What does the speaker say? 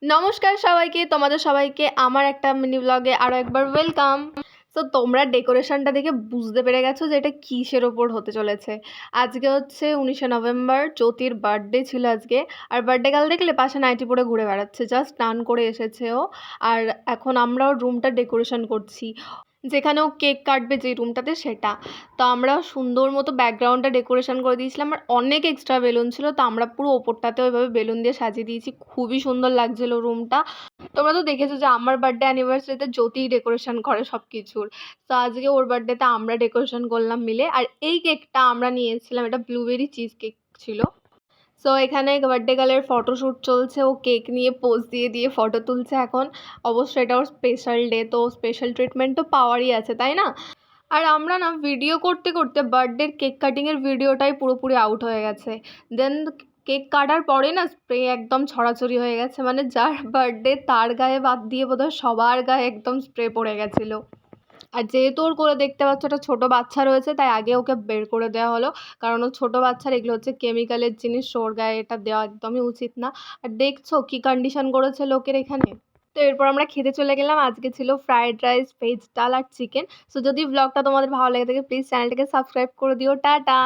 নমস্কার সবাইকে, তোমাদের সবাইকে আমার একটা মিনি ব্লগে আরও একবার ওয়েলকাম। তো তোমরা ডেকোরেশনটা দেখে বুঝতে পেরে গেছো যে এটা কিসের ওপর হতে চলেছে। আজকে হচ্ছে 19 নভেম্বর, জ্যোতির বার্থডে ছিল আজকে। আর বার্থডে গার্ল দেখলে পাশে নাইটি পরে ঘুরে বেড়াচ্ছে, জাস্ট স্নান করে এসেছে ও। আর এখন আমরা ওর রুমটা ডেকোরেশন করছি, যেখানে ও কেক কাটবে যে রুমটাতে সেটা। তো আমরা সুন্দর মতো ব্যাকগ্রাউন্ডটা ডেকোরেশন করে দিয়েছিলাম, আর অনেক এক্সট্রা বেলুন ছিল, তো আমরা পুরো ওপরটাতে ওইভাবে বেলুন দিয়ে সাজিয়ে দিয়েছি। খুবই সুন্দর লাগছিলো রুমটা। তোমরা তো দেখেছো যে আমার বার্থডে অ্যানিভার্সারিতে জ্যোতিই ডেকোরেশন করে সব কিছুর। তো আজকে ওর বার্থডেতে আমরা ডেকোরেশন করলাম মিলে। আর এই কেকটা আমরা নিয়েছিলাম, এটা ব্লুবেরি চিজ কেক ছিল। সো এখানে বার্থডে গার্লের ফটোশ্যুট চলছে, ও কেক নিয়ে পোজ দিয়ে দিয়ে ফটো তুলছে এখন। অবশ্যই এটা ওর স্পেশাল ডে, তো স্পেশাল ট্রিটমেন্ট তো পাওয়ারই আছে, তাই না? আর আমরা না ভিডিও করতে করতে বার্থডের কেক কাটিংয়ের ভিডিওটাই পুরোপুরি আউট হয়ে গেছে। দেন কেক কাটার পরে না স্প্রে একদম ছড়াছড়ি হয়ে গেছে, মানে যার বার্থডে তার গায়ে বাদ দিয়ে বোধহয় সবার গায়ে একদম স্প্রে পড়ে গেছিলো। আর যেহেতু ওর করে দেখতে পাচ্ছ একটা ছোটো বাচ্চা রয়েছে, তাই আগে ওকে বের করে দেওয়া হলো, কারণ ও ছোটো বাচ্চার এগুলো হচ্ছে কেমিক্যালের জিনিস, ওর গায়ে এটা দেওয়া একদমই উচিত না। আর দেখছো কী কন্ডিশন করেছে লোকের এখানে। তো এরপর আমরা খেতে চলে গেলাম। আজকে ছিল ফ্রায়েড রাইস, ভেজ ডাল আর চিকেন। সো যদি ব্লগটা তোমাদের ভালো লেগে থাকে প্লিজ চ্যানেলটাকে সাবস্ক্রাইব করে দিও। টাটা।